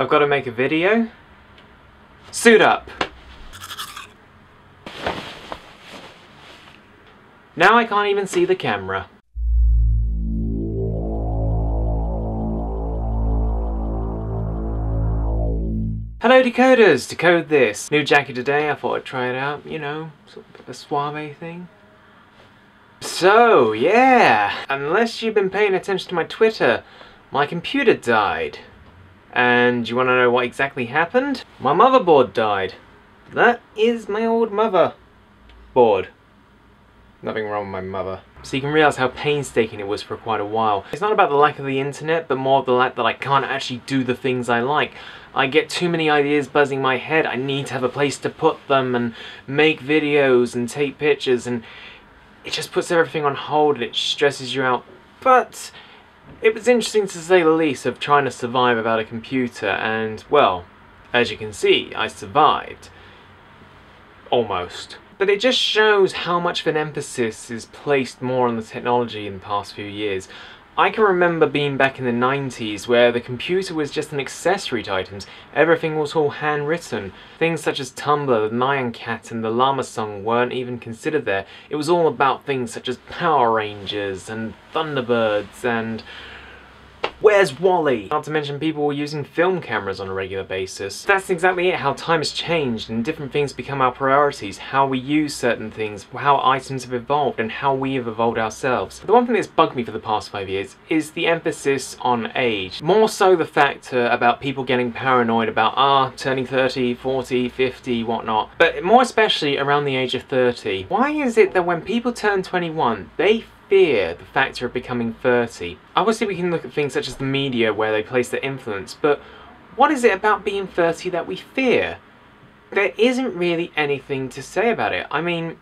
I've got to make a video. Suit up! Now I can't even see the camera. Hello decoders! Decode this. New jacket today, I thought I'd try it out, you know, sort of a suave thing. So, yeah, unless you've been paying attention to my Twitter, my computer died. And you want to know what exactly happened? My motherboard died. That is my old motherboard. Nothing wrong with my mother. So you can realise how painstaking it was for quite a while. It's not about the lack of the internet, but more the lack that I can't actually do the things I like. I get too many ideas buzzing in my head. I need to have a place to put them and make videos and take pictures, and it just puts everything on hold and it stresses you out. But it was interesting to say the least of trying to survive without a computer, and well, as you can see, I survived. Almost. But it just shows how much of an emphasis is placed more on the technology in the past few years. I can remember being back in the 90s where the computer was just an accessory to items. Everything was all handwritten. Things such as Tumblr, the Nyan Cat and the Llama song weren't even considered there. It was all about things such as Power Rangers and Thunderbirds and Where's Wally? Not to mention people were using film cameras on a regular basis. That's exactly it, how time has changed and different things become our priorities, how we use certain things, how items have evolved and how we have evolved ourselves. The one thing that's bugged me for the past 5 years is the emphasis on age. More so the factor about people getting paranoid about, turning 30, 40, 50, whatnot. But more especially around the age of 30. Why is it that when people turn 21, they fear the factor of becoming 30. Obviously we can look at things such as the media where they place their influence, but what is it about being 30 that we fear? There isn't really anything to say about it. I mean,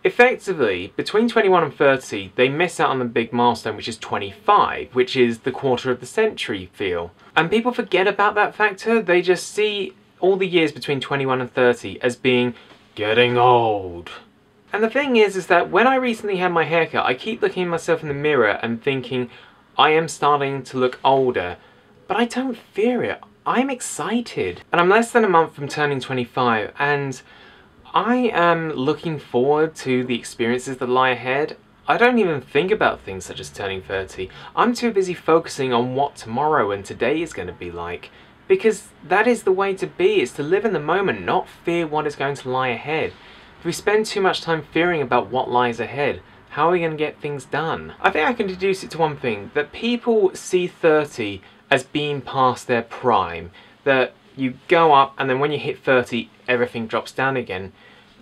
effectively, between 21 and 30, they miss out on the big milestone, which is 25, which is the quarter of the century feel. And people forget about that factor. They just see all the years between 21 and 30 as being getting old. And the thing is that when I recently had my haircut, I keep looking at myself in the mirror and thinking, I am starting to look older. But I don't fear it. I'm excited. And I'm less than a month from turning 25, and I am looking forward to the experiences that lie ahead. I don't even think about things such as turning 30. I'm too busy focusing on what tomorrow and today is going to be like. Because that is the way to be, is to live in the moment, not fear what is going to lie ahead. If we spend too much time fearing about what lies ahead, how are we going to get things done? I think I can deduce it to one thing, that people see 30 as being past their prime, that you go up and then when you hit 30 everything drops down again.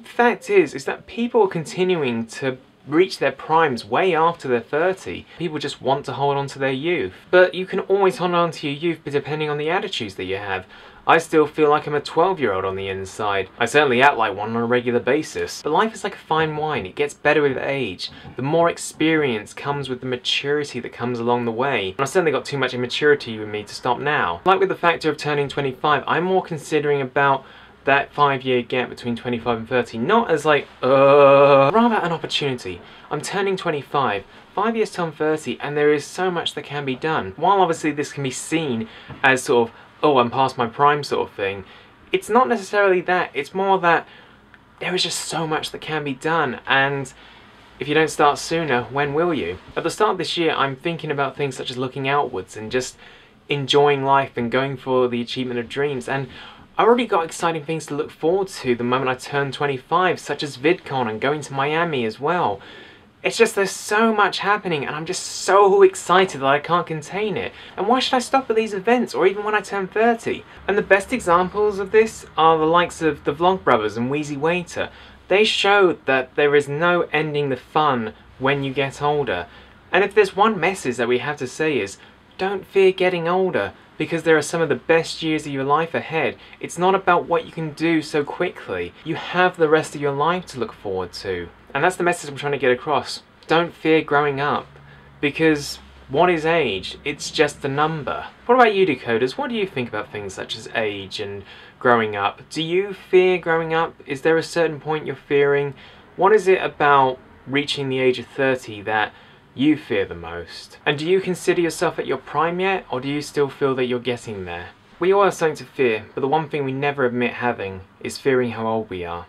The fact is that people are continuing to reach their primes way after they're 30. People just want to hold on to their youth. But you can always hold on to your youth depending on the attitudes that you have. I still feel like I'm a 12-year-old on the inside. I certainly act like one on a regular basis. But life is like a fine wine, it gets better with age. The more experience comes with the maturity that comes along the way. And I've certainly got too much immaturity with me to stop now. Like with the factor of turning 25, I'm more considering about that 5-year gap between 25 and 30, not as like, rather an opportunity. I'm turning 25, 5 years till I'm 30, and there is so much that can be done. While obviously this can be seen as sort of, oh, I'm past my prime sort of thing, it's not necessarily that. It's more that there is just so much that can be done, and if you don't start sooner, when will you? At the start of this year, I'm thinking about things such as looking outwards and just enjoying life and going for the achievement of dreams, and I already got exciting things to look forward to the moment I turn 25, such as VidCon and going to Miami as well. It's just there's so much happening and I'm just so excited that I can't contain it. And why should I stop at these events or even when I turn 30? And the best examples of this are the likes of the Vlogbrothers and Wheezy Waiter. They showed that there is no ending the fun when you get older. And if there's one message that we have to say is, don't fear getting older, because there are some of the best years of your life ahead. It's not about what you can do so quickly. You have the rest of your life to look forward to. And that's the message I'm trying to get across. Don't fear growing up, because what is age? It's just a number. What about you decoders? What do you think about things such as age and growing up? Do you fear growing up? Is there a certain point you're fearing? What is it about reaching the age of 30 that you fear the most? And do you consider yourself at your prime yet, or do you still feel that you're getting there? We all have something to fear, but the one thing we never admit having is fearing how old we are.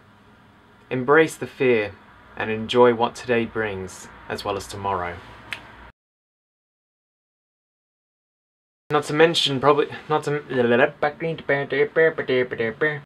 Embrace the fear and enjoy what today brings, as well as tomorrow. Not to mention,